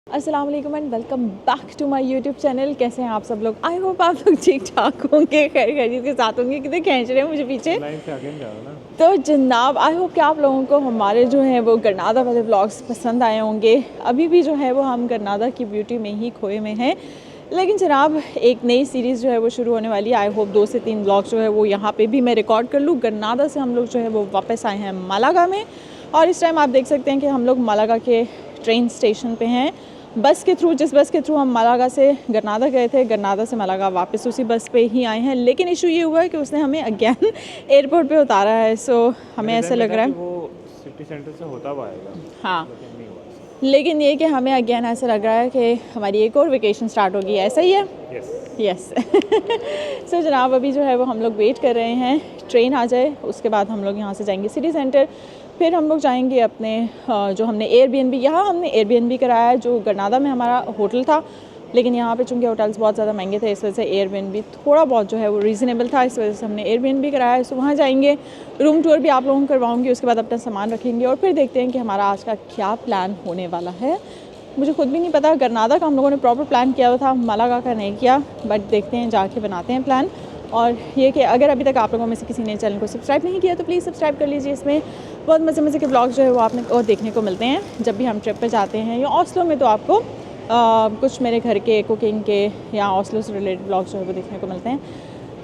अस्सलाम वालेकुम and welcome back to my YouTube channel. कैसे हैं आप सब लोग? आई होप आप लोग ठीक ठाक होंगे, खैर खैरियत के साथ होंगे। कितने खींच रहे हैं मुझे पीछे। लाइन से आगे नहीं जा रहा ना। तो जनाब आई होप कि आप लोगों को हमारे जो है वो गरनादा वाले व्लॉग्स पसंद आए होंगे। अभी भी जो है वो हम गरनादा की ब्यूटी में ही खोए में हैं, लेकिन जनाब एक नई सीरीज़ जो है वो शुरू होने वाली है। आई होप 2 से 3 व्लॉग जो है वो यहाँ पे भी मैं रिकॉर्ड कर लूँ। गरनादा से हम लोग जो है वो वापस आए हैं मालागा में, और इस टाइम आप देख सकते हैं कि हम लोग मालागा के ट्रेन स्टेशन पे हैं। बस के थ्रू, जिस बस के थ्रू हम मालागा से गरनादा गए थे, गरनादा से मालागा वापस उसी बस पे ही आए हैं। लेकिन इशू ये हुआ है कि उसने हमें अगेन एयरपोर्ट पे उतारा है। सो हमें ऐसा लग रहा है वो सिटी सेंटर से होता हुआ आएगा। हाँ, लेकिन नहीं हुआ। लेकिन ये कि हमें अगेन ऐसा लग रहा है कि हमारी एक और वेकेशन स्टार्ट होगी। ऐसा ही है? यस। सो जनाब अभी जो है वो हम लोग वेट कर रहे हैं ट्रेन आ जाए, उसके बाद हम लोग यहाँ से जाएंगे सिटी सेंटर। फिर हम लोग जाएंगे अपने जो हमने एयरबीएनबी, यहाँ हमने एयरबीएनबी कराया है जो गरनादा में हमारा होटल था, लेकिन यहाँ पे चूँकि होटल्स बहुत ज़्यादा महंगे थे, इस वजह से एयरबीएनबी थोड़ा बहुत जो है वो रीज़नेबल था, इस वजह से हमने एयरबीएनबी कराया है। सो वहाँ जाएंगे, रूम टूर भी आप लोगों को करवाऊँगी, उसके बाद अपना सामान रखेंगे और फिर देखते हैं कि हमारा आज का क्या प्लान होने वाला है। मुझे खुद भी नहीं पता। गरनादा का हम लोगों ने प्रॉपर प्लान किया हुआ था, मालागा का नहीं किया, बट देखते हैं, जाके बनाते हैं प्लान। और ये कि अगर अभी तक आप लोगों में से किसी ने चैनल को सब्सक्राइब नहीं किया तो प्लीज़ सब्सक्राइब कर लीजिए। इसमें बहुत मज़े मज़े के ब्लॉग जो है वो आपने और देखने को मिलते हैं जब भी हम ट्रिप पे जाते हैं। या ओस्लो में तो आपको कुछ मेरे घर के कुकिंग के या ओस्लो से रिलेटेड ब्लॉग जो है वो देखने को मिलते हैं।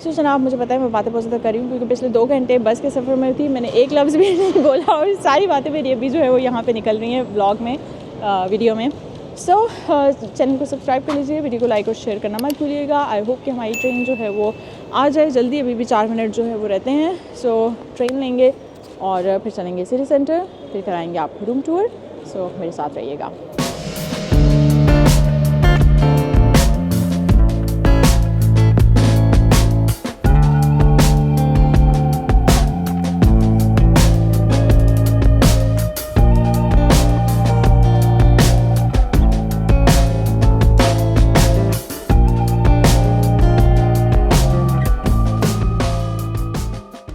सो जनाब मुझे पता है मैं बातें बहुत ज़्यादा कर रही हूँ, क्योंकि पिछले 2 घंटे बस के सफ़र में थी, मैंने एक लफ्ज़ भी नहीं बोला और सारी बातें मेरी अभी जो है वो यहाँ पर निकल रही हैं ब्लॉग में, वीडियो में। सो चैनल को सब्सक्राइब कर लीजिए, वीडियो को लाइक और शेयर करना मत भूलिएगा। आई होप कि हमारी ट्रेन जो है वो आ जाए जल्दी, अभी भी 4 मिनट जो है वो रहते हैं। सो ट्रेन लेंगे और फिर चलेंगे सिटी सेंटर, फिर कराएंगे आपको रूम टूर। सो मेरे साथ रहिएगा।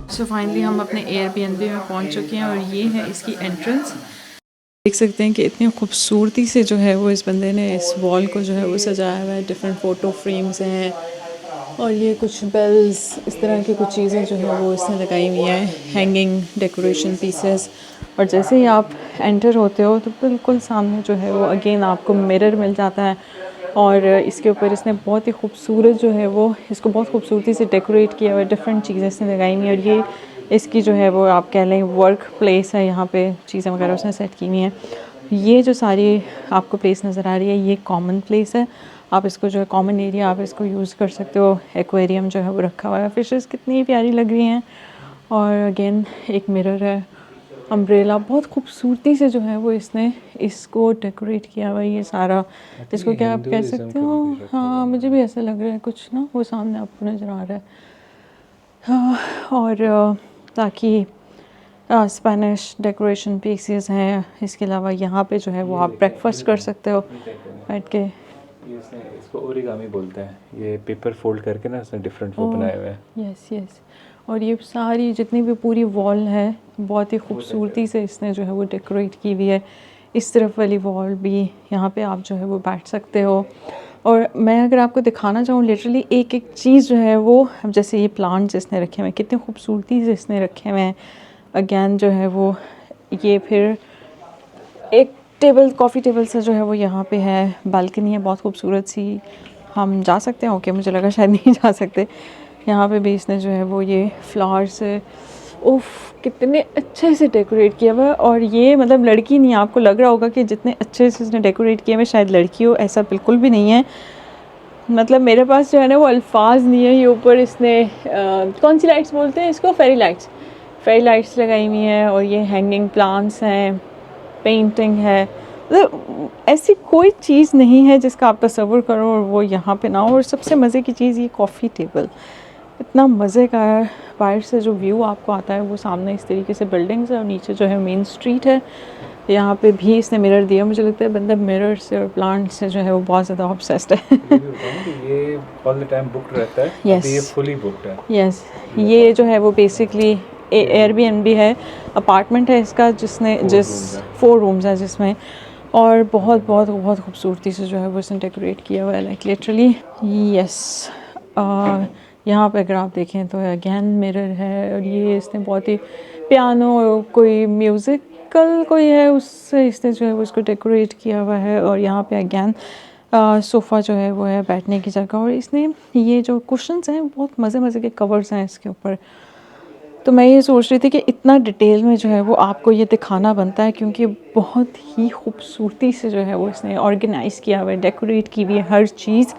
सो फाइनली हम अपने एयरबीएनबी में पहुंच चुके हैं और ये है इसकी एंट्रेंस। देख सकते हैं कि इतनी खूबसूरती से जो है वो इस बंदे ने इस वॉल को जो है वो सजाया हुआ है। डिफरेंट फ़ोटो फ्रेम्स हैं और ये कुछ बेल्स, इस तरह की कुछ चीज़ें जो है वो इसने लगाई हुई हैं, हैंगिंग डेकोरेशन पीसेस। और जैसे ही आप एंटर होते हो तो बिल्कुल सामने जो है वो अगेन आपको मिरर मिल जाता है, और इसके ऊपर इसने बहुत ही खूबसूरत जो है वो इसको बहुत खूबसूरती से डेकोरेट किया हुआ है। डिफरेंट चीज़ें इसने लगाई हुई हैं और ये इसकी जो है वो आप कह लें वर्क प्लेस है। यहाँ पे चीज़ें वगैरह उसने सेट की हुई हैं। ये जो सारी आपको प्लेस नज़र आ रही है ये कॉमन प्लेस है, आप इसको जो है कॉमन एरिया आप इसको यूज़ कर सकते हो। एक्वेरियम जो है वो रखा हुआ है, फिशेस कितनी प्यारी लग रही हैं। और अगेन एक मिरर है, अम्ब्रेला, बहुत खूबसूरती से जो है वो इसने इसको डेकोरेट किया हुआ है। ये सारा इसको क्या आप कह सकते हो, हाँ मुझे भी ऐसा लग रहा है कुछ ना, वो सामने आपको नज़र आ रहा है। हाँ, और ताकि स्पेनिश डेकोरेशन पीसेस हैं। इसके अलावा यहाँ पे जो है वो आप ब्रेकफास्ट कर सकते हो बैठ के। इसको ओरिगामी बोलते हैं, ये पेपर फोल्ड करके ना उसने डिफरेंट वो बनाए हुए हैं। Yes yes. और ये सारी जितनी भी पूरी वॉल है बहुत ही खूबसूरती से इसने जो है वो डेकोरेट की हुई है। इस तरफ वाली वॉल भी, यहाँ पे आप जो है वो बैठ सकते हो। और मैं अगर आपको दिखाना चाहूँ लिटरली एक एक चीज़ जो है वो, जैसे ये प्लांट्स इसने रखे हुए हैं, कितनी खूबसूरती से इसने रखे हुए हैं। अगेन जो है वो ये फिर एक टेबल, कॉफ़ी टेबल सा जो है वो यहाँ पे है। बालकनी है बहुत खूबसूरत सी, हम जा सकते हैं? ओके, मुझे लगा शायद नहीं जा सकते। यहाँ पे भी इसने जो है वो ये फ्लावर्स, उफ कितने अच्छे से डेकोरेट किया हुआ है। और ये मतलब लड़की नहीं, आपको लग रहा होगा कि जितने अच्छे से इसने डेकोरेट किया हुआ शायद लड़की हो, ऐसा बिल्कुल भी नहीं है। मतलब मेरे पास जो है ना वो अल्फाज नहीं है। ये ऊपर इसने कौन सी लाइट्स बोलते हैं इसको, फेरी लाइट्स लगाई हुई हैं। और ये हैंगिंग प्लांट्स हैं, पेंटिंग है, मतलब ऐसी कोई चीज़ नहीं है जिसका आप तसव्वुर करो और वो यहाँ पे ना हो। और सबसे मज़े की चीज़ ये कॉफ़ी टेबल इतना मज़े का है। बाहर से जो व्यू आपको आता है वो सामने इस तरीके से बिल्डिंग्स है और नीचे जो है मेन स्ट्रीट है। यहाँ पे भी इसने मिरर दिया, मुझे लगता है बंदा मिरर से और प्लांट से जो है वो बहुत ज़्यादा ऑब्सेस्ड है। ये ऑल द टाइम बुक्ड रहता है। Yes. अभी ये फुली बुक्ड है। यस, ये जो है वो बेसिकली एयरबीएनबी है, अपार्टमेंट है इसका, जिसने 4 रूम्स हैं जिसमें और बहुत बहुत बहुत खूबसूरती से जो है वो इसने डेकोरेट किया हुआ है, लाइक लिटरली। यस, यहाँ पे अगर आप देखें तो अगेन मिरर है, और ये इसने बहुत ही पियानो कोई म्यूज़िकल कोई है उससे इसने जो है वो इसको डेकोरेट किया हुआ है। और यहाँ पे अगेन सोफ़ा जो है वो है बैठने की जगह, और इसने ये जो कुशन्स हैं बहुत मज़े मज़े के कवर्स हैं इसके ऊपर। तो मैं ये सोच रही थी कि इतना डिटेल में जो है वो आपको ये दिखाना बनता है, क्योंकि बहुत ही खूबसूरती से जो है वो इसने ऑर्गेनाइज़ किया हुआ है, डेकोरेट की हुई है हर चीज़।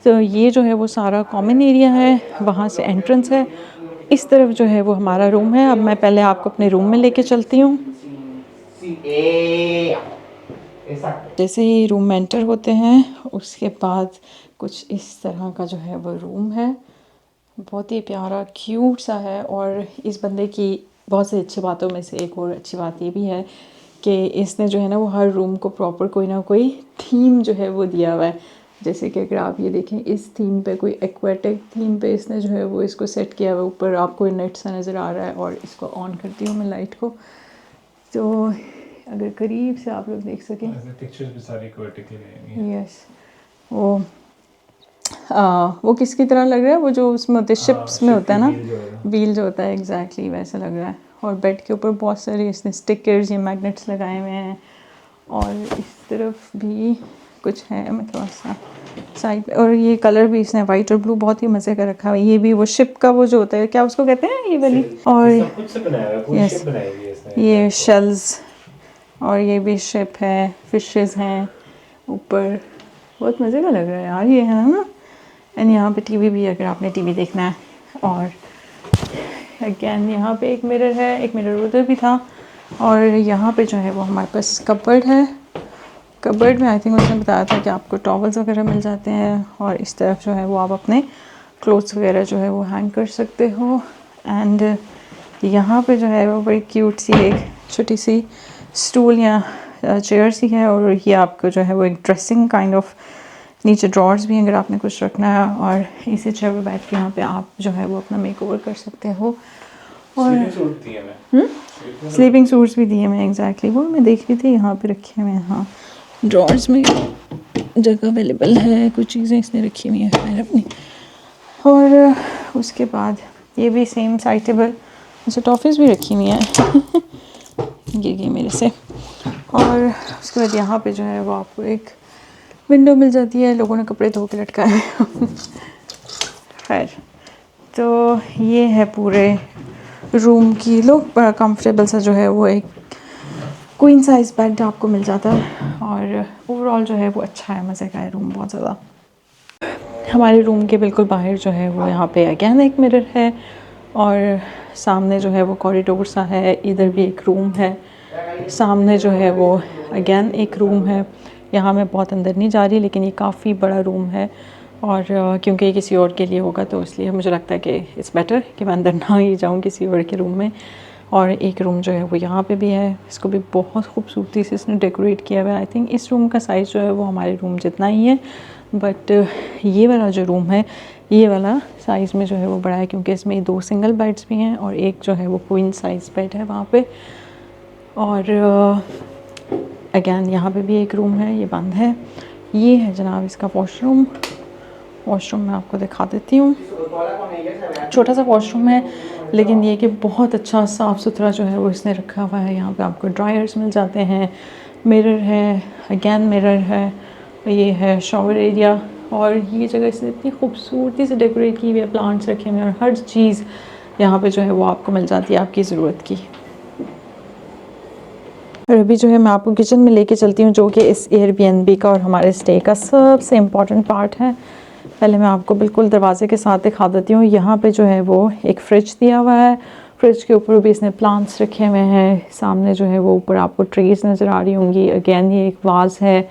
तो ये जो है वो सारा कॉमन एरिया है, वहाँ से एंट्रेंस है, इस तरफ जो है वो हमारा रूम है। अब मैं पहले आपको अपने रूम में लेके चलती हूँ। जैसे ही रूम में एंटर होते हैं उसके बाद कुछ इस तरह का जो है वो रूम है, बहुत ही प्यारा क्यूट सा है। और इस बंदे की बहुत सी अच्छी बातों में से एक और अच्छी बात ये भी है कि इसने जो है ना वो हर रूम को प्रॉपर कोई ना कोई थीम जो है वो दिया हुआ है। जैसे कि अगर आप ये देखें, इस थीम पे कोई एक्वेटिक थीम पे इसने जो है वो इसको सेट किया हुआ है। ऊपर आपको नेट सा नज़र आ रहा है, और इसको ऑन करती हूँ मैं लाइट को, तो अगर करीब से आप लोग देख सकें, पिक्चर्स भी सारी एक्वेटिक हैं। यस, वो किसकी तरह लग रहा है, वो जो उसमें होते शिप्स में होता है ना, व्हील जो होता है, एग्जैक्टली वैसा लग रहा है। और बेड के ऊपर बहुत सारे इसने स्टिकर्स या मैग्नेट्स लगाए हुए हैं, और इस तरफ भी कुछ है, मैं थोड़ा सा साइड पे, और ये कलर भी इसने वाइट और ब्लू बहुत ही मज़े का रखा हुआ है। ये भी वो शिप का वो जो होता है, क्या उसको कहते हैं, ये वाली, और खुद से बनाया है, पूरी शिप बनाई हुई है इसने। ये शेल्स, और ये भी शिप है, फिशेस हैं ऊपर, बहुत मज़े का लग रहा है यार ये, है ना। एंड यहाँ पे टीवी भी है अगर आपने टीवी देखना है। और अगेन यहाँ पे एक मिरर है, एक मिरर उधर भी था। और यहाँ पे जो है वो हमारे पास कबर्ड है। कबर्ड में आई थिंक उसने बताया था कि आपको टॉवल्स वगैरह मिल जाते हैं, और इस तरफ जो है वो आप अपने क्लोथ्स वगैरह जो है वो हैंग कर सकते हो। एंड यहाँ पे जो है वो बड़ी क्यूट सी एक छोटी सी स्टूल या चेयर सी है, और ये आपको जो है वो एक ड्रेसिंग काइंड ऑफ, नीचे ड्रॉर्स भी हैं अगर आपने कुछ रखना है, और इसी चेयर पे बैठ के यहाँ पे आप जो है वो अपना मेकओवर कर सकते हो। और स्लीपिंग सूट्स भी दिए मैं, एग्जैक्टली वो मैं देख रही थी यहाँ पे रखे हुए हैं। हाँ, ड्रॉर्स में जगह अवेलेबल है, कुछ चीज़ें इसने रखी हुई हैं खैर अपनी। और उसके बाद ये भी सेम साइड टेबल, जैसे टॉफ़ीज़ भी रखी हुई हैं गिर गई मेरे से। और उसके बाद यहाँ पे जो है वो आपको एक विंडो मिल जाती है, लोगों ने कपड़े धो के लटकाए हैं खैर। तो ये है पूरे रूम की लुक, बड़ा कंफर्टेबल सा जो है वो एक क्वीन साइज़ बेड आपको मिल जाता है, और ओवरऑल जो है वो अच्छा है, मज़े का है रूम बहुत ज़्यादा। हमारे रूम के बिल्कुल बाहर जो है वो यहाँ पे अगेन एक मिरर है, और सामने जो है वो कॉरिडोर सा है, इधर भी एक रूम है, सामने जो है वो अगेन एक रूम है। यहाँ मैं बहुत अंदर नहीं जा रही, लेकिन ये काफ़ी बड़ा रूम है, और क्योंकि ये किसी और के लिए होगा तो इसलिए मुझे लगता है कि इट्स बेटर कि मैं अंदर ना ही जाऊँ किसी और के रूम में। और एक रूम जो है वो यहाँ पे भी है, इसको भी बहुत खूबसूरती से इसने डेकोरेट किया हुआ है। आई थिंक इस रूम का साइज़ जो है वो हमारे रूम जितना ही है, बट ये वाला जो रूम है ये वाला साइज़ में जो है वो बड़ा है, क्योंकि इसमें 2 सिंगल बेड्स भी हैं, और एक जो है वो क्वीन साइज़ बेड है वहाँ पे। और अगेन यहाँ पे भी एक रूम है, ये बंद है। ये है जनाब इसका वॉशरूम। वॉशरूम मैं आपको दिखा देती हूँ, छोटा सा वॉशरूम है, लेकिन ये कि बहुत अच्छा साफ़ सुथरा जो है वो इसने रखा हुआ है। यहाँ पे आपको ड्रायर्स मिल जाते हैं, मिरर है, अगेन मिरर है, ये है शॉवर एरिया। और ये जगह इसने इतनी खूबसूरती से डेकोरेट की हुई है, प्लांट्स रखे हुए हैं, और हर चीज़ यहाँ पे जो है वो आपको मिल जाती है आपकी ज़रूरत की। और अभी जो है मैं आपको किचन में लेके चलती हूँ, जो कि इस एयरबीएनबी का और हमारे स्टे का सबसे इम्पॉर्टेंट पार्ट है। पहले मैं आपको बिल्कुल दरवाजे के साथ दिखा देती हूँ। यहाँ पे जो है वो एक फ्रिज दिया हुआ है, फ्रिज के ऊपर भी इसने प्लांट्स रखे हुए हैं। सामने जो है वो ऊपर आपको ट्रेज नज़र आ रही होंगी, अगेन ये एक वाज है,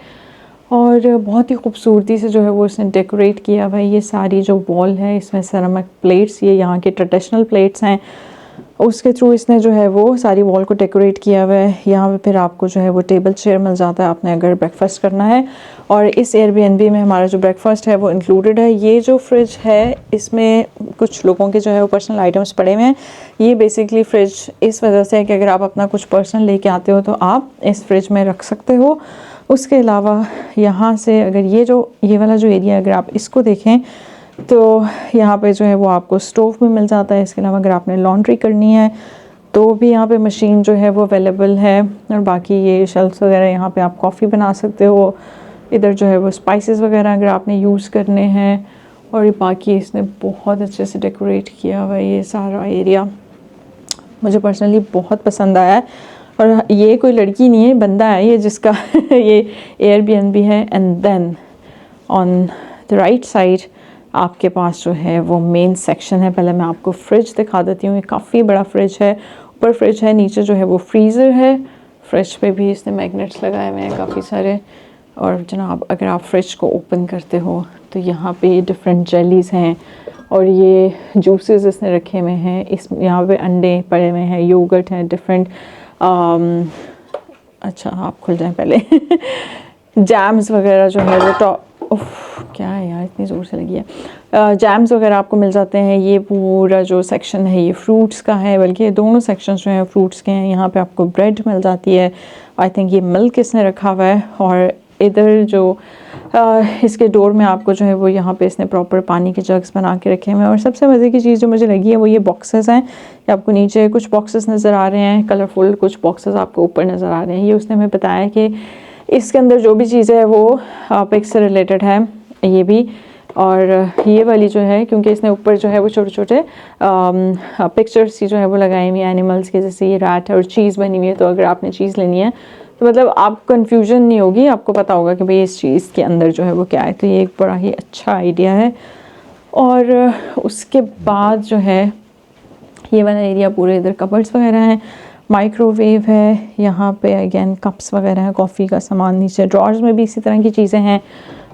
और बहुत ही खूबसूरती से जो है वो इसने डेकोरेट किया हुआ है। ये सारी जो वॉल है इसमें सेरामिक प्लेट्स, ये यहाँ के ट्रेडिशनल प्लेट्स हैं, उसके थ्रू इसने जो है वो सारी वॉल को डेकोरेट किया हुआ है। यहाँ पे फिर आपको जो है वो टेबल चेयर मिल जाता है आपने अगर ब्रेकफास्ट करना है, और इस एयरबीएनबी में हमारा जो ब्रेकफास्ट है वो इंक्लूडेड है। ये जो फ्रिज है इसमें कुछ लोगों के जो है वो पर्सनल आइटम्स पड़े हुए हैं। ये बेसिकली फ्रिज इस वजह से है कि अगर आप अपना कुछ पर्सनल लेके आते हो तो आप इस फ्रिज में रख सकते हो। उसके अलावा यहाँ से अगर ये वाला जो एरिया है अगर आप इसको देखें तो यहाँ पे जो है वो आपको स्टोव भी मिल जाता है। इसके अलावा अगर आपने लॉन्ड्री करनी है तो भी यहाँ पे मशीन जो है वो अवेलेबल है। और बाकी ये शेल्फ्स वगैरह, यहाँ पे आप कॉफ़ी बना सकते हो। इधर जो है वो स्पाइसेस वगैरह अगर आपने यूज़ करने हैं। और ये बाकी इसने बहुत अच्छे से डेकोरेट किया हुआ है ये सारा एरिया, मुझे पर्सनली बहुत पसंद आया है। और ये कोई लड़की नहीं है, बंदा है ये जिसका ये एयरबीएनबी है। And then on the right side आपके पास जो है वो मेन सेक्शन है। पहले मैं आपको फ्रिज दिखा देती हूँ। ये काफ़ी बड़ा फ्रिज है, ऊपर फ्रिज है, नीचे जो है वो फ्रीज़र है। फ्रिज पे भी इसने मैग्नेट्स लगाए हुए हैं काफ़ी सारे। और जनाब अगर आप फ्रिज को ओपन करते हो तो यहाँ पे डिफरेंट जेलीज़ हैं और ये जूसेस इसने रखे हुए हैं। इस यहाँ पे अंडे पड़े हुए हैं, योगर्ट हैं डिफरेंट। अच्छा आप खुल जाएं पहले जैम्स वगैरह जो है वो क्या है यार इतनी ज़ोर से लगी है। जैम्स वगैरह आपको मिल जाते हैं। ये पूरा जो सेक्शन है ये फ्रूट्स का है, बल्कि ये दोनों सेक्शंस जो हैं फ्रूट्स के हैं। यहाँ पे आपको ब्रेड मिल जाती है। आई थिंक ये मिल्क इसने रखा हुआ है। और इधर जो इसके डोर में आपको जो है वो यहाँ पे इसने प्रॉपर पानी के जग्स बना के रखे हुए हैं। और सबसे मज़े की चीज़ जो मुझे लगी है वो ये बॉक्सेस हैं। ये आपको नीचे कुछ बॉक्सेस नज़र आ रहे हैं कलरफुल, कुछ बॉक्सेस आपको ऊपर नज़र आ रहे हैं। ये उसने हमें बताया कि इसके अंदर जो भी चीज़ें है वो पिक्स से रिलेटेड है ये भी। और ये वाली जो है क्योंकि इसने ऊपर जो है वो छोटे छोटे पिक्चर्स जो है वो लगाई हुई एनिमल्स के, जैसे ये रैट है और चीज़ बनी हुई है। तो अगर आपने चीज़ लेनी है तो मतलब आपको कन्फ्यूजन नहीं होगी, आपको पता होगा कि भाई इस चीज़ के अंदर जो है वो क्या है। तो ये एक बड़ा ही अच्छा आइडिया है। और उसके बाद जो है ये वाला एरिया पूरे इधर कबर्ड्स वगैरह हैं, माइक्रोवेव है, यहाँ पे अगेन कप्स वगैरह हैं, कॉफ़ी का सामान। नीचे ड्रॉर्स में भी इसी तरह की चीज़ें हैं।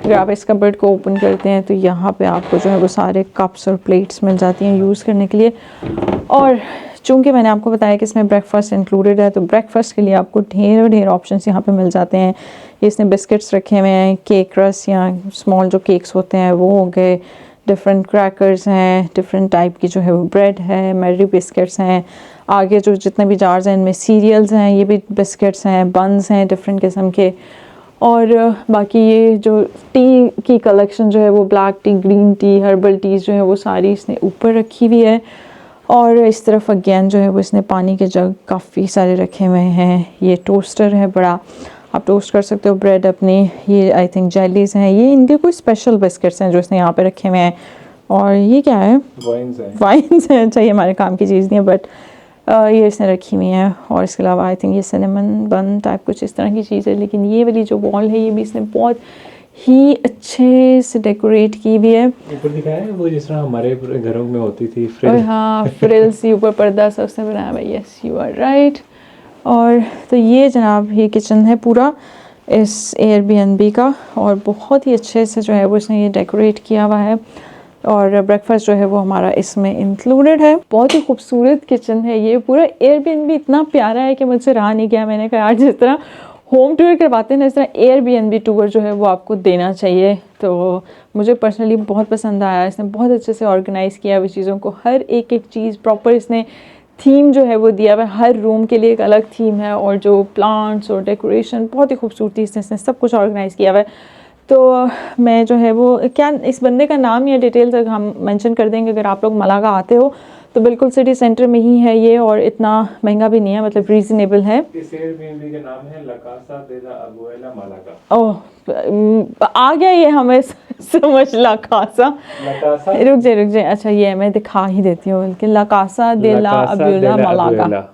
अगर आप इस कबर्ड को ओपन करते हैं तो यहाँ पे आपको जो है वो सारे कप्स और प्लेट्स मिल जाती हैं यूज़ करने के लिए। और चूँकि मैंने आपको बताया कि इसमें ब्रेकफास्ट इंक्लूडेड है तो ब्रेकफास्ट के लिए आपको ढेर ऑप्शंस यहाँ पे मिल जाते हैं। इसने बिस्किट्स रखे हुए हैं, केक रस या स्मॉल जो केक्स होते हैं वो हो गए, डिफरेंट क्रैकर्स हैं, डिफरेंट टाइप की जो है वो ब्रेड है, मैरी बिस्किट्स हैं। आगे जो जितने भी जार्स हैं इनमें सीरियल्स हैं, ये भी बिस्किट्स हैं, बन्स हैं डिफरेंट किस्म के। और बाकी ये जो टी की कलेक्शन जो है वो black tea, green tea, herbal teas जो है वो सारी इसने ऊपर रखी हुई है। और इस तरफ अगेन जो है वो इसने पानी के जग काफ़ी सारे रखे हुए हैं। ये टोस्टर है बड़ा, आप टोस्ट कर सकते हो ब्रेड अपनी। ये आई थिंक जेलीज़ हैं, ये इनके कोई स्पेशल बिस्किट्स हैं जो इसने यहाँ पे रखे हुए हैं। और ये क्या है? वाइन्स हैं। अच्छा ये हमारे काम की चीज़ नहीं है बट ये इसने रखी हुई है। और इसके अलावा आई थिंक ये सिनेमन बन टाइप कुछ इस तरह की चीज़ है। लेकिन ये वाली जो वॉल है ये भी इसने बहुत ही अच्छे से डेकोरेट की हुई है। ऊपर दिखाया है वो जिस तरह हमारे घरों में होती थी फ्रिल। हाँ फ्रिल्स, ऊपर पर्दा सा उसने बनाया हुआ। Yes you are right. और तो ये जनाब ये किचन है पूरा इस एयरबीएनबी का। और बहुत ही अच्छे से जो है वो इसने ये डेकोरेट किया हुआ है। और ब्रेकफास्ट जो है वो हमारा इसमें इंक्लूडेड है। बहुत ही खूबसूरत किचन है ये। पूरा एयरबीएनबी इतना प्यारा है कि मुझसे रहा नहीं गया। मैंने कहा यार जिस तरह होम टूर करवाते हैं ना इस तरह एयरबीएनबी टूर जो है वो आपको देना चाहिए। तो मुझे पर्सनली बहुत पसंद आया। इसने बहुत अच्छे से ऑर्गेनाइज़ किया हुई चीज़ों को, हर एक चीज़ प्रॉपर इसने थीम जो है वो दिया हुआ है। हर रूम के लिए एक अलग थीम है और जो प्लांट्स और डेकोरेशन बहुत ही खूबसूरती से इसने सब कुछ ऑर्गेनाइज़ किया हुआ है। तो मैं जो है वो क्या इस बंदे का नाम या डिटेल्स हम मेंशन कर देंगे। अगर आप लोग मलागा आते हो तो बिल्कुल सिटी सेंटर में ही है ये और इतना महंगा भी नहीं है, मतलब रीजनेबल है। इस एयरबीएनबी का नाम है ला कासा दे ला अबुएला मालागा। ओह आ गया ये हमें समझ ला कासा। रुक जाए अच्छा ये मैं दिखा ही देती हूँ बल्कि ला कासा दे ला अबुएला मालागा।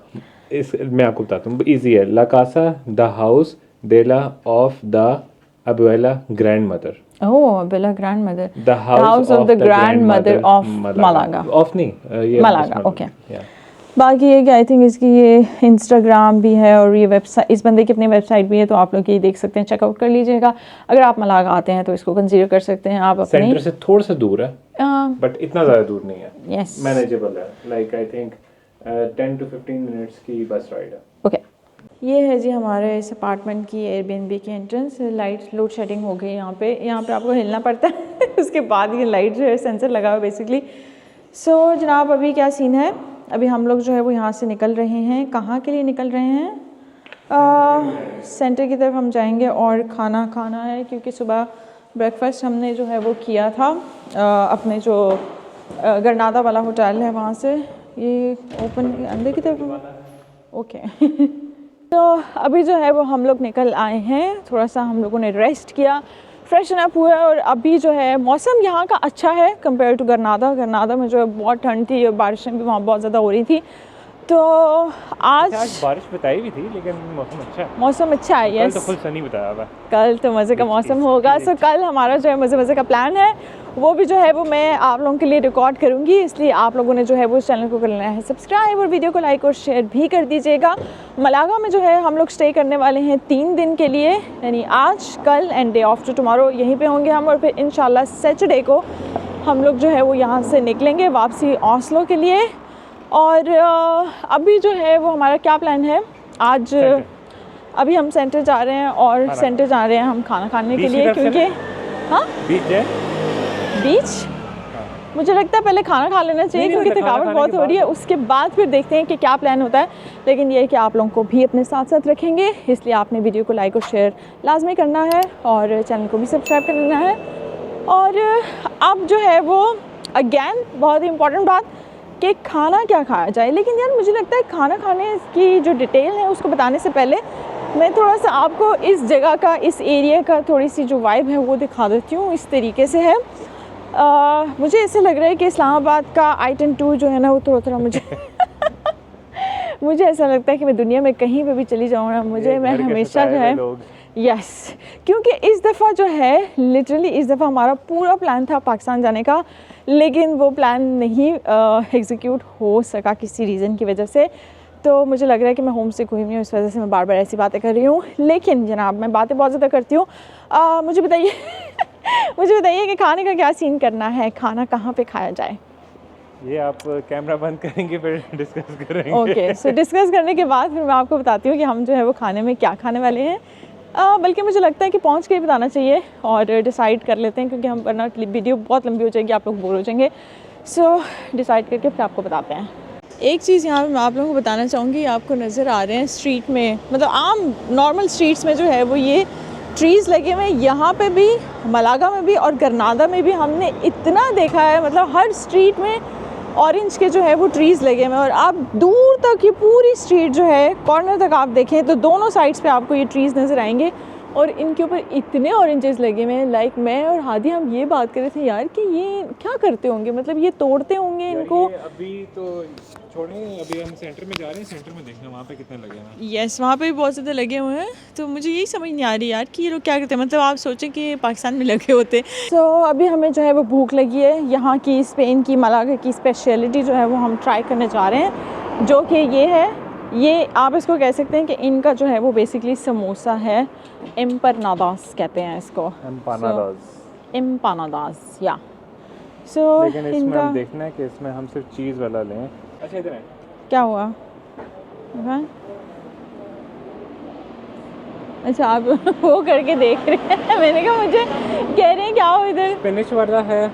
इस मैं आपको बताता हूँ, इजी है। La casa the house de la of the abuela grandmother. Oh, Abuela grandmother. The house of the grandmother of Malaga. Of नहीं ये Malaga, okay. बाकी ये कि आई थिंक इसकी ये इंस्टाग्राम भी है और ये वेबसाइट, इस बंदे की अपनी वेबसाइट भी है तो आप लोग ये देख सकते हैं, चेकआउट कर लीजिएगा। अगर आप मलागा आते हैं तो इसको कंसीडर कर सकते हैं आप। अपने सेंटर से थोड़ा सा दूर है बट इतना ज़्यादा दूर नहीं है। यस मैनेजेबल है, like I think 10 to 15 minutes की बस राइड है। ओके ये है जी हमारे इस अपार्टमेंट की एयरबीएनबी की एंट्रेंस। लाइट लोड शेडिंग हो गई यहाँ पे आपको हिलना पड़ता है उसके बाद ये लाइट जो है सेंसर लगा हुआ है बेसिकली। सो जनाब अभी क्या सीन है, अभी हम लोग जो है वो यहाँ से निकल रहे हैं। कहाँ के लिए निकल रहे हैं? सेंटर की तरफ हम जाएंगे और खाना खाना है, क्योंकि सुबह ब्रेकफास्ट हमने जो है वो किया था अपने जो गरनादा वाला होटल है वहाँ से। ये ओपन अंदर की तरफ ओके। तो अभी जो है वो हम लोग निकल आए हैं, थोड़ा सा हम लोगों ने रेस्ट किया, फ्रेशन अप हुआ और अभी जो है मौसम यहाँ का अच्छा है कंपेयर टू गरनादा। गरनादा में जो है बहुत ठंड थी और बारिशें भी वहाँ बहुत ज़्यादा हो रही थी। तो आज बारिश बताई भी थी लेकिन मौसम अच्छा है। मौसम अच्छा है, यस। कल तो फुल सनी बताया हुआ, कल तो मज़े का मौसम होगा। सो कल हमारा जो है मज़े का प्लान है, वो भी जो है वो मैं आप लोगों के लिए रिकॉर्ड करूँगी, इसलिए आप लोगों ने जो है वो इस चैनल को कर लेना है सब्सक्राइब और वीडियो को लाइक और शेयर भी कर दीजिएगा। मलागा में जो है हम लोग स्टे करने वाले हैं 3 दिन के लिए, यानी आज, कल एंड डे आफ्टर टुमारो यहीं पे होंगे हम, और फिर इंशाल्लाह सैटरडे को हम लोग जो है वो यहाँ से निकलेंगे वापसी ओस्लो के लिए। और अभी जो है वो हमारा क्या प्लान है आज, अभी हम सेंटर जा रहे हैं और सेंटर जा रहे हैं हम खाना खाने के लिए, क्योंकि हाँ बीच मुझे लगता है पहले खाना खा लेना चाहिए क्योंकि थकावट बहुत हो रही है, उसके बाद फिर देखते हैं कि क्या प्लान होता है। लेकिन ये है कि आप लोगों को भी अपने साथ साथ रखेंगे, इसलिए आपने वीडियो को लाइक और शेयर लाजमी करना है और चैनल को भी सब्सक्राइब कर लेना है। और अब जो है वो अगेन बहुत ही इम्पोर्टेंट बात कि खाना क्या खाया जाए। लेकिन यार मुझे लगता है खाना खाने की जो डिटेल है उसको बताने से पहले मैं थोड़ा सा आपको इस जगह का, इस एरिया का थोड़ी सी जो वाइब है वो दिखा देती हूँ। इस तरीके से है, मुझे ऐसे लग रहा है कि इस्लामाबाद का I-10 जो है ना वो थोड़ा मुझे मुझे ऐसा लगता है कि मैं दुनिया में कहीं पे भी चली जाऊँ ना, मैं हमेशा जो है यस, क्योंकि इस दफ़ा जो है लिटरली इस दफ़ा हमारा पूरा प्लान था पाकिस्तान जाने का, लेकिन वो प्लान नहीं एग्जीक्यूट हो सका किसी रीज़न की वजह से। तो मुझे लग रहा है कि मैं होम सिक हुई हूँ, इस वजह से मैं बार बार ऐसी बातें कर रही हूँ। लेकिन जनाब मैं बातें बहुत ज़्यादा करती हूँ, मुझे बताइए मुझे बताइए कि खाने का क्या सीन करना है, खाना कहाँ पे खाया जाए। ये आप कैमरा बंद करेंगे फिर डिस्कस करेंगे। ओके, सो डिस्कस करने के बाद फिर मैं आपको बताती हूँ कि हम जो है वो खाने में क्या खाने वाले हैं। बल्कि मुझे लगता है कि पहुँच के ही बताना चाहिए और डिसाइड कर लेते हैं, क्योंकि हम वरना वीडियो बहुत लंबी हो जाएगी, आप लोग बोर हो जाएंगे। सो डिसाइड करके फिर आपको बताते हैं। एक चीज़ यहाँ पे मैं आप लोगों को बताना चाहूँगी, आपको नज़र आ रहे हैं स्ट्रीट में, मतलब आम नॉर्मल स्ट्रीट्स में जो है वो ये ट्रीज़ लगे हुए हैं। यहाँ पे भी, मलागा में भी और गरनादा में भी हमने इतना देखा है, मतलब हर स्ट्रीट में ऑरेंज के जो है वो ट्रीज़ लगे हुए हैं। और आप दूर तक ये पूरी स्ट्रीट जो है कॉर्नर तक आप देखें तो दोनों साइड्स पे आपको ये ट्रीज़ नज़र आएंगे और इनके ऊपर इतने ऑरेंजेस लगे हुए हैं। लाइक मैं और हादी हम ये बात कर रहे थे यार कि ये क्या करते होंगे, मतलब ये तोड़ते होंगे इनको। अभी तो छोड़ें, अभी हम सेंटर में जा रहे हैं, सेंटर में देखना वहाँ पे कितने लगे हैं। यस, वहाँ पे भी बहुत ज़्यादा लगे हुए हैं। तो मुझे यही समझ नहीं आ रही यार कि ये लोग क्या करते हैं, मतलब आप सोचें कि पाकिस्तान में लगे होते। तो अभी हमें जो है वो भूख लगी है, यहाँ की स्पेन की मलागा की स्पेशलिटी जो है वो हम ट्राई करने जा रहे हैं, जो कि ये है, ये आप इसको कह सकते हैं कि इनका जो है वो बेसिकली समोसा है। एम्पनादास कहते हैं इसको, एम्पनादास या। सो लेकिन इसमें हम देखना है कि इसमें हम सिर्फ चीज़ वाला लें। अच्छा इधर है, क्या हुआ? अच्छा आप वो करके देख रहे हैं, मैंने कहा मुझे कह रहे हैं क्या हो इधर। स्पिनिश वाला है,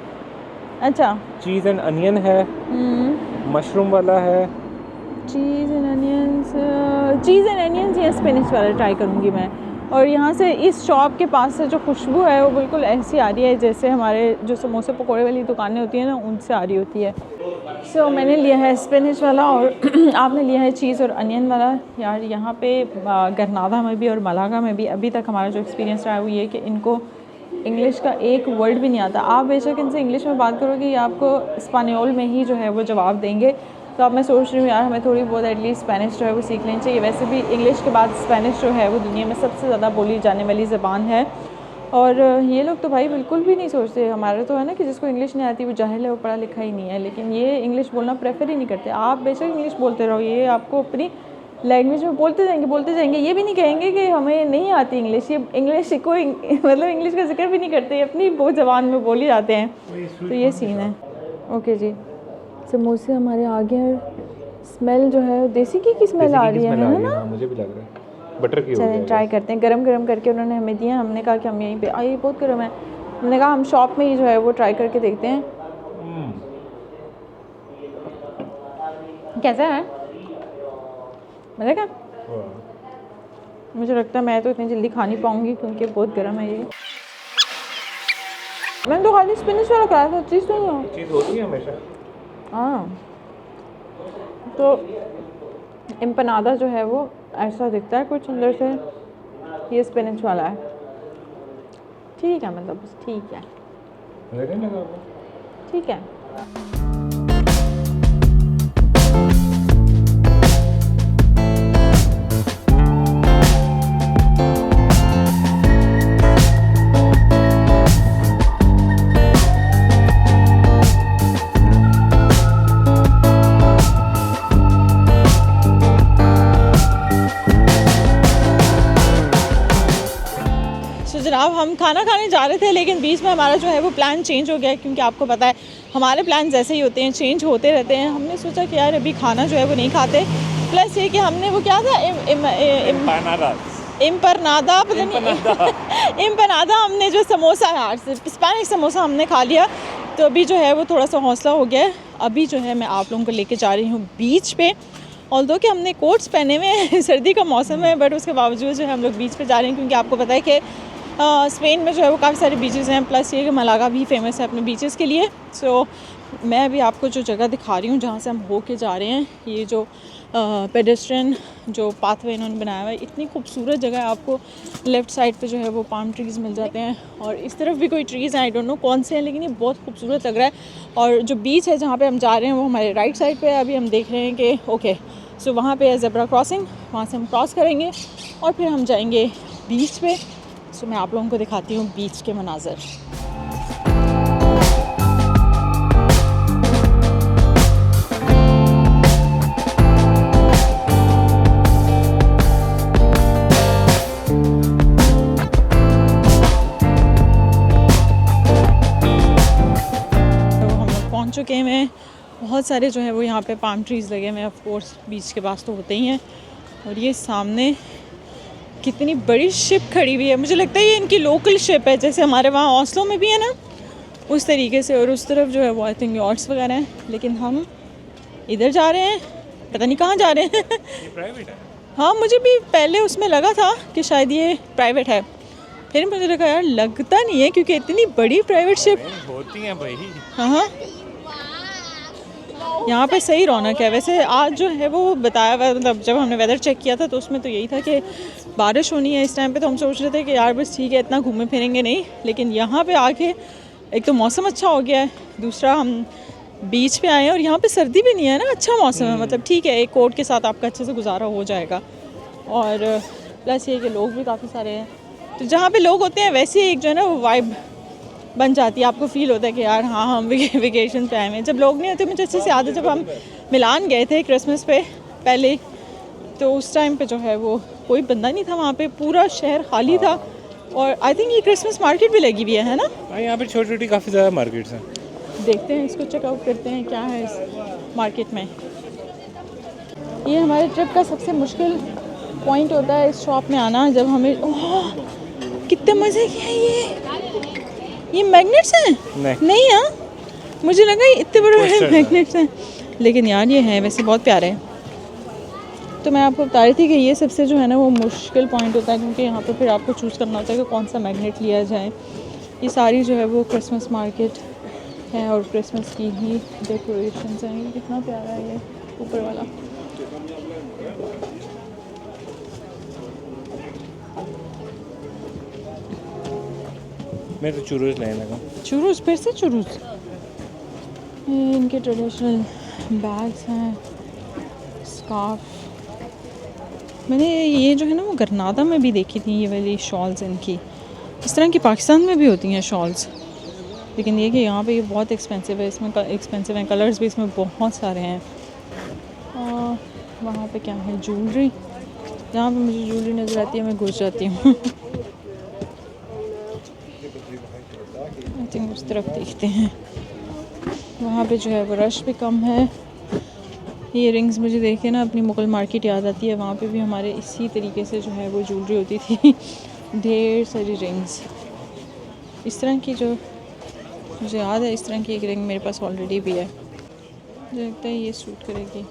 अच्छा चीज़ एंड अनियन है, मशरूम वाला है, चीज़ एंड अनियंस या स्पिनिश वाला ट्राई करूँगी मैं। और यहाँ से इस शॉप के पास से जो खुशबू है वो बिल्कुल ऐसी आ रही है जैसे हमारे जो समोसे पकौड़े वाली दुकानें होती हैं ना, उनसे आ रही होती है। सो मैंने लिया है स्पिनिश वाला और आपने लिया है चीज़ और अनियन वाला। यार यहाँ पे गरनादा में भी और मलागा में भी अभी तक हमारा जो एक्सपीरियंस रहा है वो ये कि इनको इंग्लिश का एक वर्ड भी नहीं आता। आप बेशक इनसे इंग्लिश में बात करोगे, ये आपको स्पेनियोल में ही जो है वो जवाब देंगे। तो अब मैं सोच रही हूँ यार हमें थोड़ी बहुत एटलीस्ट स्पेनिश जो है वो सीख लेनी चाहिए। वैसे भी इंग्लिश के बाद स्पेनिश जो है वो दुनिया में सबसे ज़्यादा बोली जाने वाली ज़बान है। और ये लोग तो भाई बिल्कुल भी नहीं सोचते, हमारा तो है ना कि जिसको इंग्लिश नहीं आती वो जाहिल है, वो पढ़ा लिखा ही नहीं है। लेकिन ये इंग्लिश बोलना प्रेफर ही नहीं करते। आप बेशक इंग्लिश बोलते रहो, ये आपको अपनी लैंग्वेज में बोलते जाएंगे। ये भी नहीं कहेंगे कि हमें नहीं आती इंग्लिश, ये इंग्लिश कोई मतलब इंग्लिश का जिक्र भी नहीं करते, अपनी वो ज़बान में बोली जाते हैं। तो ये सीन है। ओके जी, समोसे हमारे आगे हैं। स्मेल जो है देसी घी की स्मेल आ रही है ना, मुझे भी लग रहा है बटर की। चलें ट्राई करते हैं। गरम करके उन्होंने हमें दिया, हमने कहा कि हम यहीं पे ये बहुत गर्म है, हमने कहा हम शॉप में ही जो है वो ट्राई करके देखते हैं कैसा है। मज़े का मुझे लगता है मैं तो इतनी जल्दी खा नहीं पाऊँगी क्योंकि बहुत गर्म है ये। मैंने तो खाली स्पिनिच वाला खाया था, चीज़ तो नहीं। चीज़ होती है हमेशा। हाँ, तो एम्पनादा जो है वो ऐसा दिखता है कुछ अंदर से, ये स्पिनिच वाला है। ठीक है, मतलब बस ठीक है, ठीक है। जनाब हम खाना खाने जा रहे थे लेकिन बीच में हमारा जो है वो प्लान चेंज हो गया, क्योंकि आपको पता है हमारे प्लान जैसे ही होते हैं चेंज होते रहते हैं। हमने सोचा कि यार अभी खाना जो है वो नहीं खाते, प्लस ये कि हमने वो क्या था इम्पनादा इम्पनादा हमने जो समोसा यार स्पेनिश समोसा हमने खा लिया, तो अभी जो है वो थोड़ा सा हौसला हो गया है। अभी जो है मैं आप लोगों को लेके जा रही हूँ बीच पे, ऑल्दो कि हमने कोट्स पहने हुए हैं, सर्दी का मौसम है, बट उसके बावजूद जो है हम लोग बीच पे जा रहे हैं, क्योंकि आपको पता है कि स्पेन में जो है वो काफ़ी सारे बीचेस हैं, प्लस ये कि मलागा भी फेमस है अपने बीचेस के लिए। सो मैं अभी आपको जो जगह दिखा रही हूँ जहाँ से हम होके जा रहे हैं, ये जो पेडेस्ट्रियन जो पाथवे इन्होंने बनाया हुआ है, इतनी खूबसूरत जगह है। आपको लेफ़्ट साइड पे जो है वो पाम ट्रीज़ मिल जाते हैं और इस तरफ भी कोई ट्रीज़ हैं, आई डोंट नो कौन से हैं, लेकिन ये बहुत खूबसूरत लग रहा है। और जो बीच है जहाँ पे हम जा रहे हैं वो हमारे राइट साइड पे है। अभी हम देख रहे हैं कि ओके सो वहाँ पे है ज़ेब्रा क्रॉसिंग, वहाँ से हम क्रॉस करेंगे और फिर हम जाएंगे बीच पे। सो मैं आप लोगों को दिखाती हूँ बीच के मनाज़र। चुके हैं बहुत सारे जो है वो यहाँ पे पाम ट्रीज़ लगे हुए हैं, ऑफ कोर्स बीच के पास तो होते ही हैं। और ये सामने कितनी बड़ी शिप खड़ी हुई है, मुझे लगता है ये इनकी लोकल शिप है, जैसे हमारे वहाँ ओस्लो में भी है ना उस तरीके से। और उस तरफ जो है वो आई थिंक यॉट्स वगैरह हैं, लेकिन हम इधर जा रहे हैं, पता नहीं कहाँ जा रहे हैं। ये प्राइवेट है। हाँ, मुझे भी पहले उसमें लगा था कि शायद ये प्राइवेट है, फिर मुझे लगा यार लगता नहीं है क्योंकि इतनी बड़ी प्राइवेट शिप होती हैं भाई। हाँ, यहाँ पे सही रौनक है। वैसे आज जो है वो बताया हुआ, मतलब जब हमने वेदर चेक किया था तो उसमें तो यही था कि बारिश होनी है इस टाइम पे, तो हम सोच रहे थे कि यार बस ठीक है इतना घूमे फिरेंगे नहीं, लेकिन यहाँ पे आके एक तो मौसम अच्छा हो गया है, दूसरा हम बीच पे आए हैं और यहाँ पे सर्दी भी नहीं है ना, अच्छा मौसम है, मतलब ठीक है एक कोट के साथ आपका अच्छे से गुजारा हो जाएगा। और प्लस ये कि लोग भी काफ़ी सारे हैं, तो जहाँ पे लोग होते हैं वैसे एक जो है ना वो वाइब बन जाती है, आपको फील होता है कि यार हाँ हम वेकेशन पे आए हैं। जब लोग नहीं होते, मुझे अच्छे से याद है जब हम मिलान गए थे क्रिसमस पे पहले, तो उस टाइम पे जो है वो कोई बंदा नहीं था वहाँ पे, पूरा शहर खाली था। और आई थिंक ये क्रिसमस मार्केट भी लगी हुई है ना। यहाँ पे छोटी छोटी काफ़ी ज़्यादा मार्केट्स हैं। देखते हैं इसको, चेकआउट करते हैं क्या है इस मार्केट में। ये हमारे ट्रिप का सबसे मुश्किल पॉइंट होता है इस शॉप में आना, जब हमें कितने मज़े के हैं ये मैग्नेट्स हैं नहीं यार, मुझे लगा ये इतने बड़े बड़े मैग्नेट्स हैं, लेकिन यार ये हैं वैसे बहुत प्यारे हैं। तो मैं आपको बता रही थी कि ये सबसे जो है ना वो मुश्किल पॉइंट होता है, क्योंकि यहाँ पे फिर आपको चूज़ करना होता है कि कौन सा मैग्नेट लिया जाए। ये सारी जो है वो क्रिसमस मार्केट है और क्रिसमस की ही डेकोरेशंस हैं। ये कितना प्यारा है ये ऊपर वाला। मैं तो चुरूज लेने लगा। चुरूज, फिर से चुरूज। इनके ट्रेडिशनल बैग्स हैं, स्कार्फ। मैंने ये जो है ना वो गरनादा में भी देखी थी ये वाली शॉल्स इनकी, इस तरह की पाकिस्तान में भी होती हैं शॉल्स, लेकिन ये कि यहाँ पे ये बहुत एक्सपेंसिव है, इसमें एक्सपेंसिव हैं, कलर्स भी इसमें बहुत सारे हैं। और वहाँ पे क्या है ज्वेलरी, जहाँ पे मुझे ज्वेलरी नज़र आती है मैं घुस जाती हूँ। आई थिंक उस तरफ देखते हैं, वहाँ पे जो है वो रश भी कम है। ये रिंग्स मुझे देख के ना अपनी मुगल मार्केट याद आती है, वहाँ पे भी हमारे इसी तरीके से जो है वो ज्वेलरी होती थी, ढेर सारी रिंग्स इस तरह की। जो मुझे याद है इस तरह की एक रिंग मेरे पास ऑलरेडी भी है, मुझे लगता है ये सूट करेगी।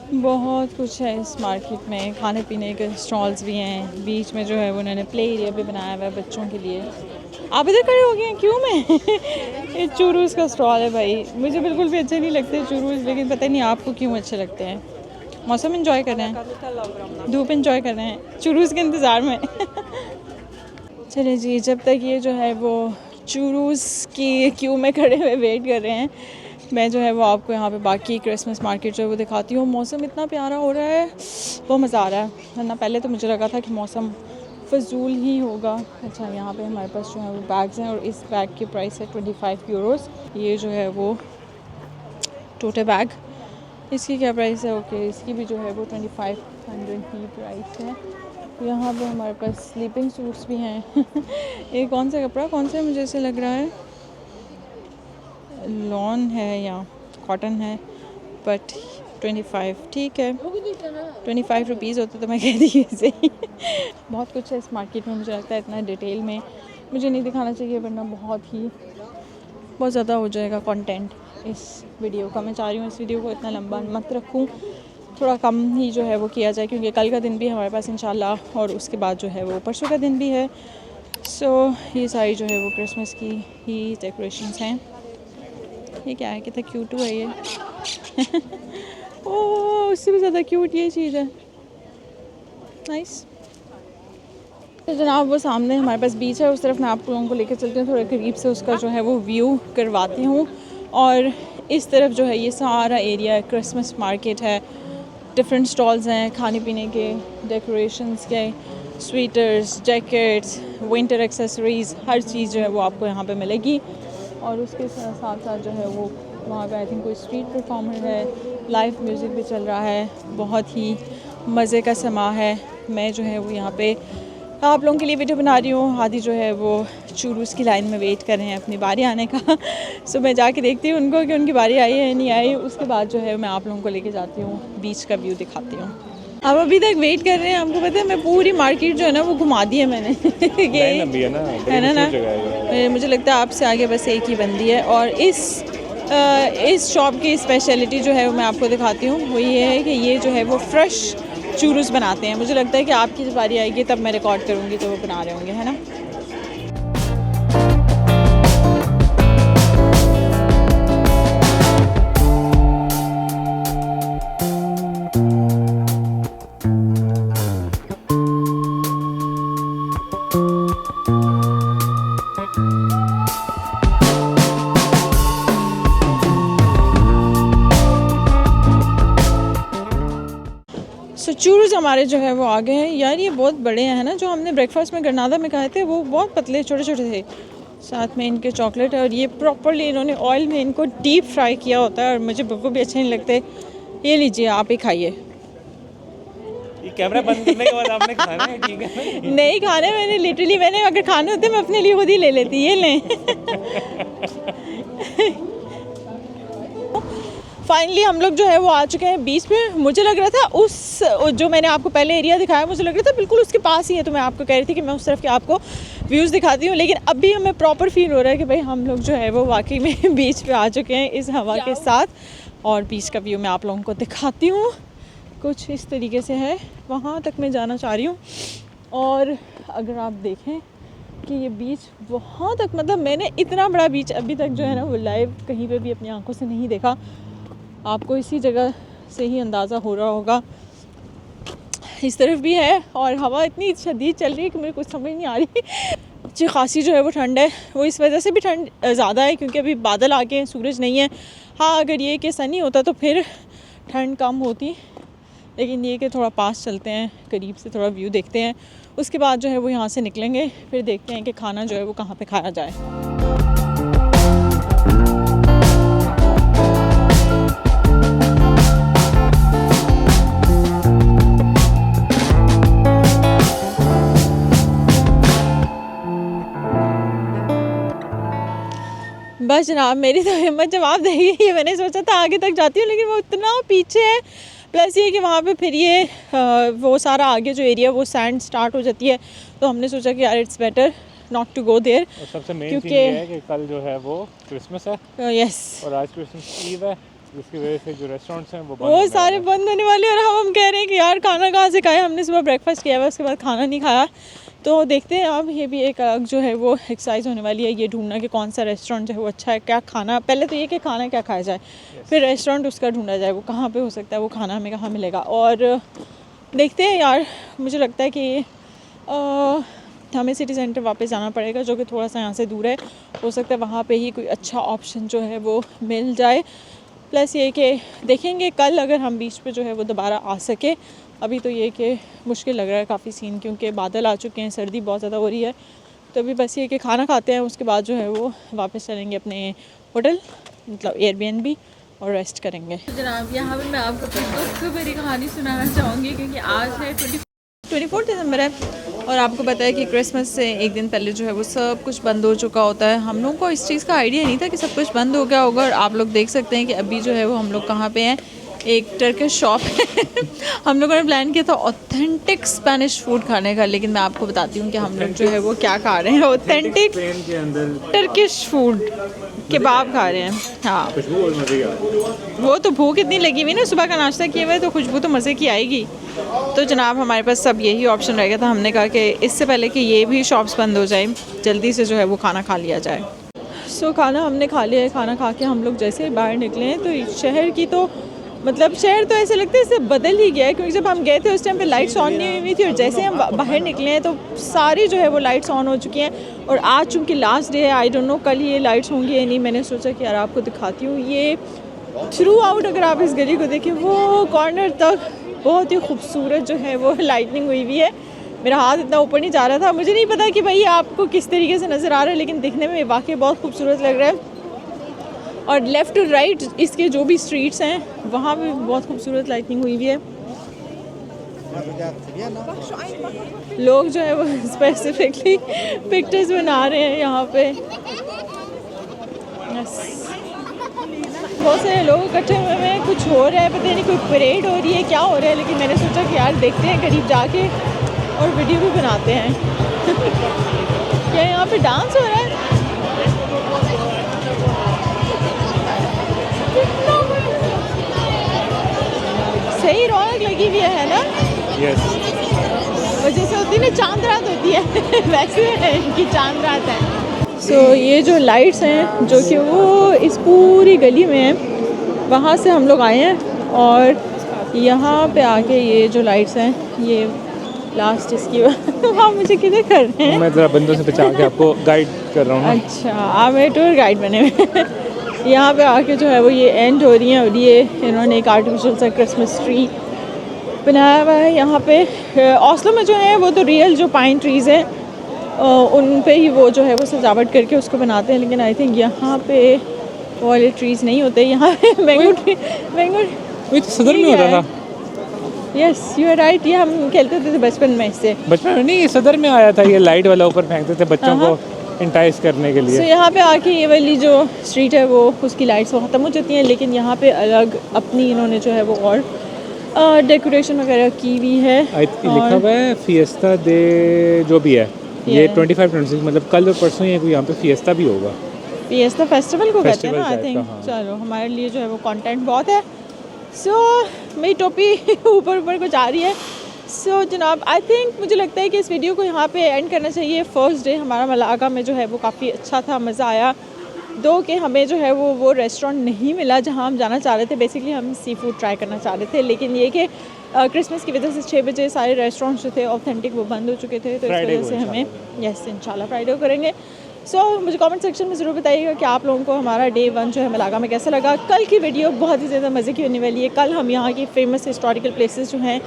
बहुत कुछ है इस मार्केट में, खाने पीने के स्टॉल्स भी हैं। बीच में जो है वो उन्होंने प्ले एरिया भी बनाया हुआ है बच्चों के लिए। आप इधर खड़े हो गए हैं क्यों? मैं ये चूरूस का स्टॉल है भाई, मुझे बिल्कुल भी अच्छे नहीं लगते चूरूस, लेकिन पता नहीं आपको क्यों अच्छे लगते हैं। मौसम एंजॉय कर रहे हैं, धूप एंजॉय कर रहे हैं, चूरूस के इंतज़ार में। चलिए जी, जब तक ये जो है वो चूरूस की क्यू में खड़े हुए वेट कर रहे हैं, मैं जो है वो आपको यहाँ पे बाकी क्रिसमस मार्केट जो है वो दिखाती हूँ। मौसम इतना प्यारा हो रहा है, बहुत मज़ा आ रहा है, वरना पहले तो मुझे लगा था कि मौसम फजूल ही होगा। अच्छा, यहाँ पे हमारे पास जो है वो बैग्स हैं और इस बैग की प्राइस है 25 यूरोस। ये जो है वो टोटे बैग, इसकी क्या प्राइस है? ओके, इसकी भी जो है वो 2500 की प्राइस है। यहाँ पे हमारे पास स्लीपिंग सूट्स भी हैं। ये कौन सा कपड़ा, कौन सा मुझे ऐसे लग रहा है लॉन है या कॉटन है, बट 25 ठीक है, 25 रुपीज़ होते तो मैं कह दी इसे। बहुत कुछ है इस मार्केट में, मुझे लगता है इतना डिटेल में मुझे नहीं दिखाना चाहिए, वरना बहुत ज़्यादा हो जाएगा कंटेंट इस वीडियो का। मैं चाह रही हूँ इस वीडियो को इतना लंबा मत रखूँ, थोड़ा कम ही जो है वो किया जाए, क्योंकि कल का दिन भी हमारे पास इंशाल्लाह, और उसके बाद जो है वो परसों का दिन भी है। सो ये सारी जो है वो क्रिसमस की ही डेकोरेशंस हैं। ये क्या है, कितना क्यूट है ये। ओह, उससे भी ज़्यादा क्यूट ये चीज़ है, नाइस। तो जनाब वो सामने हमारे पास बीच है, उस तरफ मैं आप लोगों को लेकर चलती हूँ, थोड़े करीब से उसका जो है वो व्यू करवाती हूँ। और इस तरफ जो है ये सारा एरिया क्रिसमस मार्केट है, डिफरेंट स्टॉल्स हैं खाने पीने के, डेकोरेशंस के, स्वेटर्स, जैकेट्स, विंटर एक्सेसरीज़, हर चीज़ जो है वो आपको यहाँ पे मिलेगी। और उसके साथ साथ जो है वो वहाँ पे आई थिंक कोई स्ट्रीट परफॉर्मर है, लाइव म्यूज़िक भी चल रहा है, बहुत ही मज़े का समा है। मैं जो है वो यहाँ पे आप लोगों के लिए वीडियो बना रही हूँ। आदि जो है वो चूरूस की लाइन में वेट कर रहे हैं अपनी बारी आने का। सो मैं जाके देखती हूँ उनको कि उनकी बारी आई है नहीं आई। उसके बाद जो है मैं आप लोगों को लेके जाती हूँ, बीच का व्यू दिखाती हूँ। अब अभी तक वेट कर रहे हैं, आपको पता है मैं पूरी मार्केट जो है ना वो घुमा दी है मैंने। है ना, मुझे लगता है आपसे आगे बस एक ही बंदी है। और इस शॉप की स्पेशलिटी जो है वो मैं आपको दिखाती हूँ, वो ये है कि ये जो है वो फ्रेश चूरूस बनाते हैं। मुझे लगता है कि आपकी जब बारी आएगी तब मैं रिकॉर्ड करूँगी तो वो बना रहे होंगे, है ना। सो चूरूस हमारे जो है वो आ गए हैं। यार ये बहुत बड़े हैं ना, जो हमने ब्रेकफास्ट में गरनादा में खाए थे वो बहुत पतले छोटे छोटे थे, साथ में इनके चॉकलेट है। और ये प्रॉपरली इन्होंने ऑयल में इनको डीप फ्राई किया होता है और मुझे बिल्कुल भी अच्छे नहीं लगते। ये लीजिए, आप ही खाइए। ये कैमरा बंद करने के बाद आपने खाना है, ठीक है ना? नहीं खाने, मैंने अगर खाने होते मैं अपने लिए खुद ही ले लेती। ये लें। फाइनली हम लोग जो है वो आ चुके हैं बीच पे। मुझे लग रहा था उस जो मैंने आपको पहले एरिया दिखाया, मुझे लग रहा था बिल्कुल उसके पास ही है, तो मैं आपको कह रही थी कि मैं उस तरफ के आपको व्यूज़ दिखाती हूँ। लेकिन अभी हमें प्रॉपर फील हो रहा है कि भाई हम लोग जो है वो वाकई में बीच पे आ चुके हैं इस हवा के साथ। और बीच का व्यू मैं आप लोगों को दिखाती हूँ, कुछ इस तरीके से है। वहाँ तक मैं जाना चाह रही हूँ। और अगर आप देखें कि ये बीच वहाँ तक, मतलब मैंने इतना बड़ा बीच अभी तक जो है ना वो लाइव कहीं पे भी अपनी आंखों से नहीं देखा। आपको इसी जगह से ही अंदाज़ा हो रहा होगा। इस तरफ भी है और हवा इतनी शदीद चल रही है कि मुझे कुछ समझ नहीं आ रही। अच्छी खासी जो है वो ठंड है, वो इस वजह से भी ठंड ज़्यादा है क्योंकि अभी बादल आ गए हैं, सूरज नहीं है। हाँ, अगर ये कि सनी होता तो फिर ठंड कम होती, लेकिन ये कि थोड़ा पास चलते हैं, करीब से थोड़ा व्यू देखते हैं, उसके बाद जो है वो यहाँ से निकलेंगे, फिर देखते हैं कि खाना जो है वो कहाँ पे खाया जाए। बस जनाब, मेरी तो हिम्मत जवाब देगी। ये मैंने सोचा था आगे तक जाती हूँ, लेकिन वो इतना पीछे है। प्लस ये कि वहाँ पे फिर ये वो सारा आगे जो एरिया वो सैंड स्टार्ट हो जाती है, तो हमने सोचा कि यार it's better not to go there. सबसे मेन चीज़ ये है कि कल जो है वो क्रिसमस है। यस, और आज क्रिसमस ईव है, जिसकी वजह से जो रेस्टोरेंट्स हैं वो सारे बंद होने वाले और हम कह रहे हैं कि यार खाना कहाँ से खाएं। हमने सुबह ब्रेकफास्ट किया हुआ, उसके बाद खाना नहीं खाया। तो देखते हैं अब ये भी एक अलग जो है वो एक्सरसाइज होने वाली है, ये ढूंढना कि कौन सा रेस्टोरेंट जो है वो अच्छा है, क्या खाना, पहले तो ये कि खाना क्या खाया जाए, फिर रेस्टोरेंट उसका ढूंढा जाए, वो कहाँ पे हो सकता है, वो खाना हमें कहाँ मिलेगा। और देखते हैं यार, मुझे लगता है कि हमें सिटी सेंटर वापस जाना पड़ेगा, जो कि थोड़ा सा यहाँ से दूर है। हो सकता है वहाँ पे ही कोई अच्छा ऑप्शन जो है वो मिल जाए। प्लस ये कि देखेंगे कल अगर हम बीच पे जो है वो दोबारा आ सके। अभी तो ये कि मुश्किल लग रहा है काफ़ी सीन, क्योंकि बादल आ चुके हैं, सर्दी बहुत ज़्यादा हो रही है। तो अभी बस ये कि खाना खाते हैं, उसके बाद जो है वो वापस चलेंगे अपने होटल, मतलब एयरबीएनबी, और रेस्ट करेंगे। तो जनाब यहाँ पर मैं आपको दुख भरी कहानी सुनाना चाहूँगी, क्योंकि आज है 24 दिसंबर है और आपको पता है कि क्रिसमस से एक दिन पहले जो है वो सब कुछ बंद हो चुका होता है। हम लोगों को इस चीज़ का आइडिया नहीं था कि सब कुछ बंद हो गया होगा। और आप लोग देख सकते हैं कि अभी जो है वो हम लोग कहाँ पे हैं, एक टर्किश शॉप है। हम लोगों ने प्लान किया था ऑथेंटिक स्पेनिश फूड खाने का, लेकिन मैं आपको बताती हूँ कि हम लोग जो है वो क्या खा रहे हैं, ऑथेंटिक के अंदर टर्किश फूड, कबाब खा रहे हैं। हाँ, खुशबू और मजे का। वो तो भूख इतनी लगी हुई ना, सुबह का नाश्ता किया हुआ है, तो खुशबू तो मज़े की आएगी। तो जनाब हमारे पास सब यही ऑप्शन रह गया था। हमने कहा कि इससे पहले कि ये भी शॉप्स बंद हो जाए, जल्दी से जो है वो खाना खा लिया जाए। सो खाना हमने खा लिया है। खाना खा के हम लोग जैसे बाहर निकले हैं तो शहर की तो मतलब शहर तो ऐसे लगता है इससे बदल ही गया है, क्योंकि जब हम गए थे उस टाइम पे लाइट्स ऑन नहीं हुई थी, और जैसे हम बाहर निकले हैं तो सारी जो है वो लाइट्स ऑन हो चुकी हैं। और आज चूँकि लास्ट डे है, आई डोंट नो कल ये लाइट्स होंगी या नहीं, मैंने सोचा कि यार आपको दिखाती हूँ। ये थ्रू आउट अगर आप इस गली को देखें, वो कॉर्नर तक बहुत ही खूबसूरत जो है वो लाइटनिंग हुई हुई है। मेरा हाथ इतना ऊपर नहीं जा रहा था, मुझे नहीं पता कि भाई आपको किस तरीके से नज़र आ रहा है, लेकिन दिखने में वाकई बहुत खूबसूरत लग रहा है। और लेफ़्ट टू राइट इसके जो भी स्ट्रीट्स हैं वहाँ पे बहुत खूबसूरत लाइटनिंग हुई हुई है। लोग जो है वो स्पेसिफिकली पिक्चर्स बना रहे हैं यहाँ पे। बहुत सारे लोग इकट्ठे हुए हैं, कुछ हो रहा है, पता नहीं कोई परेड हो रही है, क्या हो रहा है, लेकिन मैंने सोचा कि यार देखते हैं करीब जाके और वीडियो भी बनाते हैं। क्या यहाँ पे डांस हो रहा है? सही रौनक लगी हुई है ना? यस। और जैसे होती है ना चांद रात होती है वैसे है इनकी चांद रात है। सो ये जो लाइट्स हैं जो कि वो इस पूरी गली में हैं, वहाँ से हम लोग आए हैं और यहाँ पे आके ये जो लाइट्स हैं ये लास्ट इसकी वहाँ मुझे किधर कर रहे हैं? मैं ज़रा बंदों से बचा के आपको गाइड कर रहा हूँ। अच्छा, आप मेरे टूर गाइड बने हुए। यहाँ पे आके जो है वो ये एंड हो रही हैं, और ये इन्होंने एक आर्टिफिशियल सा क्रिसमस ट्री बनाया हुआ है यहाँ पे। ऑस्लो में जो है वो तो रियल जो पाइन ट्रीज़ हैं उन पे ही वो जो है वो सजावट करके उसको बनाते हैं, लेकिन आई थिंक यहाँ पे वो वाले ट्रीज़ नहीं होते। यहाँ पे मैंगो ट्री, मैंगो वही तो सदर में होता था। यस यू आर राइट, ये हम खेलते थे बचपन में इससे। बचपन में नहीं, ये सदर में आया था, ये लाइट वाला ऊपर फेंकते थे बच्चों को इंटाइस करने के लिए। तो यहाँ पे आके ये वाली जो स्ट्रीट है वो उसकी लाइट्स वो ख़त्म हो जाती हैं, लेकिन यहाँ पे अलग अपनी इन्होंने जो है वो और डेकोरेशन वगैरह की हुई है। लिखा हुआ है फिएस्टा दे जो भी है, ये 25-26 मतलब कल और परसों ये कोई यहाँ पे फिएस्टा भी होगा। फिएस्टा फेस्टिवल को कहते हैं ना आई थिंक। हाँ। चलो हमारे लिए जो है वो कंटेंट बहुत है। सो मेरी टोपी ऊपर ऊपर को जा रही है। सो जनाब आई थिंक मुझे लगता है कि इस वीडियो को यहाँ पे एंड करना चाहिए। फर्स्ट डे हमारा मलागा में जो है वो काफ़ी अच्छा था, मज़ा आया। दो कि हमें जो है वो रेस्टोरेंट नहीं मिला जहाँ हम जाना चाह रहे थे। बेसिकली हम सी फूड ट्राई करना चाह रहे थे, लेकिन ये कि क्रिसमस की वजह से 6 बजे सारे रेस्टोरेंट्स जो थे ऑथेंटिक वो बंद हो चुके थे, तो इस वजह से हमें इंशाल्लाह फ्राइडे को करेंगे। सो मुझे कमेंट सेक्शन में ज़रूर बताइएगा कि आप लोगों को हमारा डे 1 जो है मलागा में कैसा लगा। कल की वीडियो बहुत ही ज़्यादा मज़े की होने वाली है। कल हम यहाँ की फेमस हिस्टोरिकल प्लेसेस जो हैं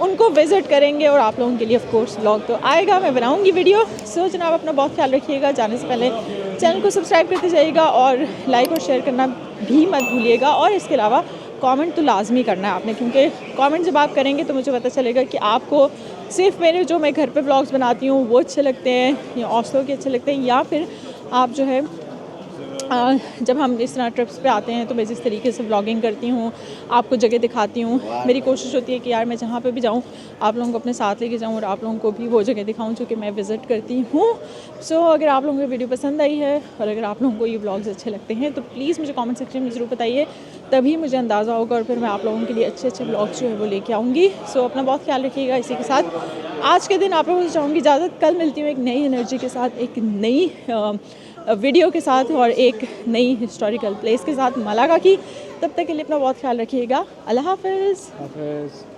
उनको विज़िट करेंगे, और आप लोगों के लिए ऑफ कोर्स व्लॉग तो आएगा, मैं बनाऊँगी वीडियो। सो जनाब अपना बहुत ख्याल रखिएगा। जाने से पहले चैनल को सब्सक्राइब करते जाइएगा और लाइक और शेयर करना भी मत भूलिएगा। और इसके अलावा कमेंट तो लाजमी करना है आपने, क्योंकि कमेंट जब आप करेंगे तो मुझे पता चलेगा कि आपको सिर्फ मेरे जो मैं घर पे व्लॉग्स बनाती हूँ वो अच्छे लगते हैं, या ऑस्लो के अच्छे लगते हैं, या फिर आप जो है जब हम इस तरह ट्रिप्स पे आते हैं तो मैं जिस तरीके से व्लॉगिंग करती हूँ, आपको जगह दिखाती हूँ, मेरी कोशिश होती है कि यार मैं जहाँ पे भी जाऊँ आप लोगों को अपने साथ लेके जाऊँ और आप लोगों को भी वो जगह दिखाऊँ जो कि मैं विज़िट करती हूँ। सो अगर आप लोगों को वीडियो पसंद आई है और अगर आप लोगों को ये व्लॉग्स अच्छे लगते हैं तो प्लीज़ मुझे कमेंट सेक्शन में ज़रूर बताइए, तभी मुझे अंदाज़ा होगा और फिर मैं आप लोगों के लिए अच्छे अच्छे व्लॉग्स जो है वो लेके आऊँगी। सो अपना बहुत ख्याल रखिएगा। इसी के साथ आज के दिन आप लोगों से चाहूँगी इजाज़त। कल मिलती हूँ एक नई एनर्जी के साथ, एक नई वीडियो के साथ और एक नई हिस्टोरिकल प्लेस के साथ, मलागा की। तब तक के लिए अपना बहुत ख्याल रखिएगा। अल्लाह हाफ़िज़।